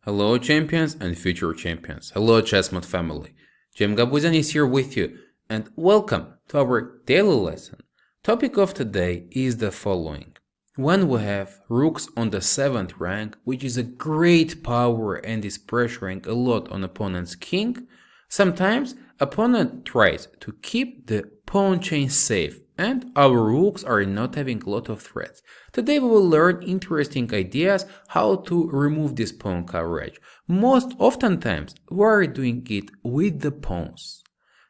Hello champions and future champions. Hello ChessMood family. Gabuzyan is here with you and welcome to our daily lesson. Topic of today is the following. When we have Rooks on the 7th rank, which is a great power and is pressuring a lot on opponent's king, sometimes opponent tries to keep the pawn chain safe and our rooks are not having a lot of threats. Today we will learn interesting ideas how to remove this pawn coverage. Most oftentimes we are doing it with the pawns.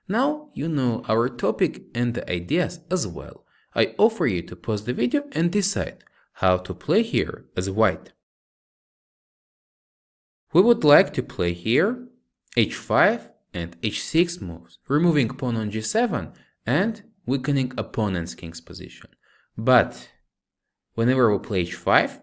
Now you know our topic and the ideas as well. I offer you to pause the video and decide how to play here as white. We would like to play here h5 and h6 moves, removing pawn on g7 and weakening opponent's king's position. But whenever we play h5,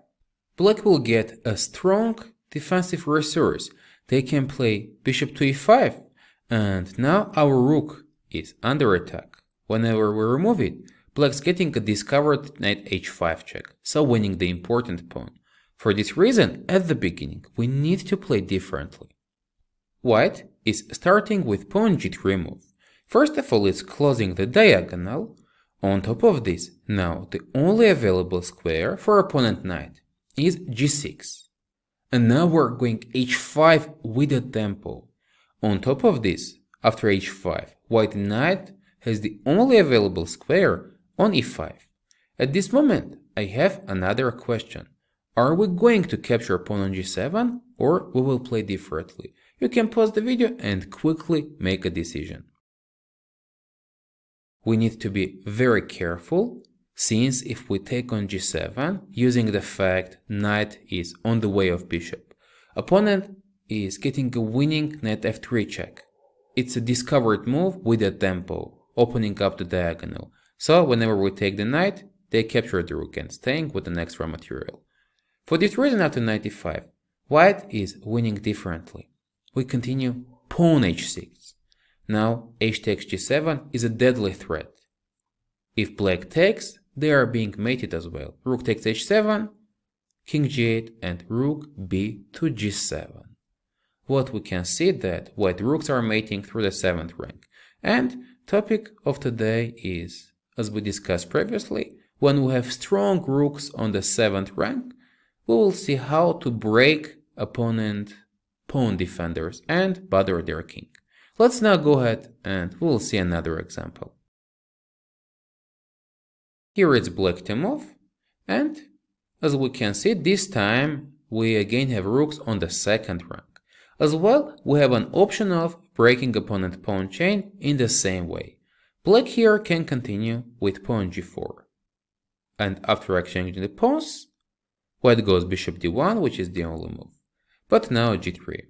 black will get a strong defensive resource. They can play bishop to e5, and now our rook is under attack. Whenever we remove it, black's getting a discovered knight h5 check, so winning the important pawn. For this reason, at the beginning, we need to play differently. White is starting with pawn g3 move. First of all, it's closing the diagonal. On top of this, now the only available square for opponent knight is g6. And now we're going h5 with a tempo. On top of this, after h5, white knight has the only available square on e5. At this moment, I have another question. Are we going to capture pawn on g7 or we will play differently? You can pause the video and quickly make a decision. We need to be very careful, since if we take on g7, using the fact knight is on the way of bishop, opponent is getting a winning knight f3 check. It's a discovered move with a tempo, opening up the diagonal. So whenever we take the knight, they capture the rook and staying with an extra material. For this reason, after knight e5, white is winning differently. We continue pawn h6. Now h takes g7 is a deadly threat. If black takes, they are being mated as well. Rook takes h7, king g8 and rook b to g7. What we can see that white rooks are mating through the 7th rank. And topic of today is, as we discussed previously, when we have strong rooks on the 7th rank, we will see how to break opponent pawn defenders and bother their king. Let's now go ahead and we'll see another example. Here it's black to move, and as we can see, this time we again have rooks on the 2nd rank. As well, we have an option of breaking opponent pawn chain in the same way. Black here can continue with pawn g4. And after exchanging the pawns, white goes bishop d1, which is the only move. But now g3.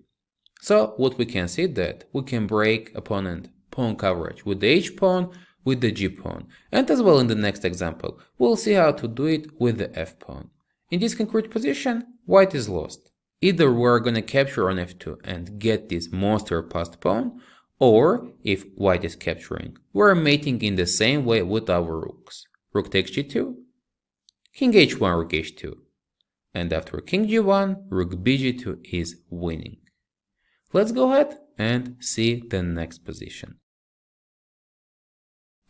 So what we can see that we can break opponent pawn coverage with the h-pawn, with the g-pawn. And as well in the next example, we'll see how to do it with the f-pawn. In this concrete position, white is lost. Either we're gonna capture on f2 and get this monster passed pawn, or if white is capturing, we're mating in the same way with our rooks. Rook takes g2, king h1, rook h2. And after king g1, rook bg2 is winning. Let's go ahead and see the next position.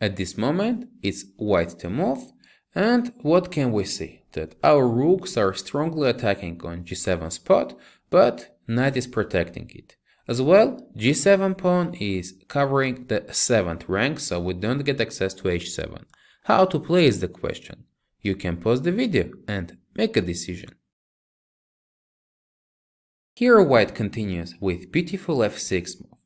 At this moment, it's white to move, and what can we see? That our rooks are strongly attacking on g7 spot, but knight is protecting it. As well, g7 pawn is covering the 7th rank, so we don't get access to h7. How to play is the question. You can pause the video and make a decision. Here white continues with beautiful f6 move.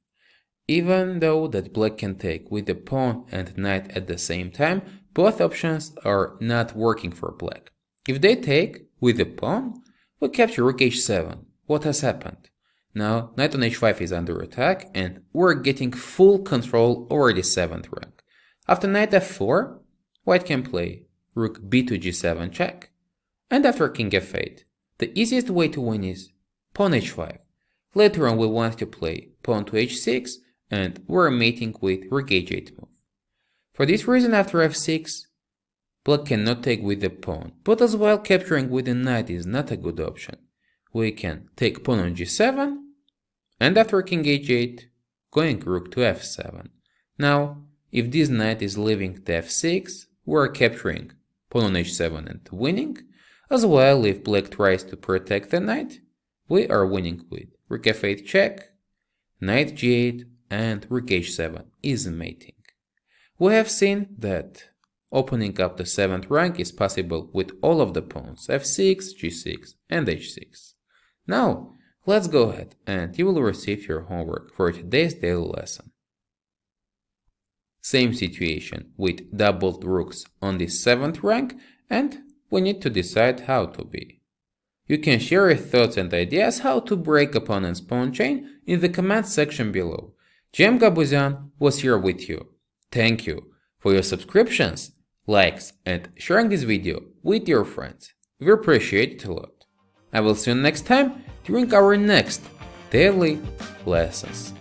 Even though that black can take with the pawn and knight at the same time, both options are not working for black. If they take with the pawn, we capture rook h7. What has happened? Now knight on h5 is under attack and we're getting full control over the 7th rank. After knight f4, white can play rook b to g7 check. And after king f8, the easiest way to win is pawn h5. Later on we want to play pawn to h6 and we're mating with rook h8 move. For this reason, after f6, black cannot take with the pawn, but as well capturing with the knight is not a good option. we can take pawn on g7, and after king h8, going rook to f7. Now, if this knight is leaving to f6, we are capturing pawn on h7 and winning, as well if black tries to protect the knight, we are winning with rook f8 check, knight g8, and rook h7 is mating. We have seen that opening up the 7th rank is possible with all of the pawns f6, g6, and h6. Now, let's go ahead and you will receive your homework for today's daily lesson. Same situation with doubled rooks on the 7th rank, and we need to decide how to be. You can share your thoughts and ideas how to break opponent's pawn chain in the comment section below. Gabuzyan was here with you. Thank you for your subscriptions, likes, and sharing this video with your friends. We appreciate it a lot. I will see you next time during our next daily lessons.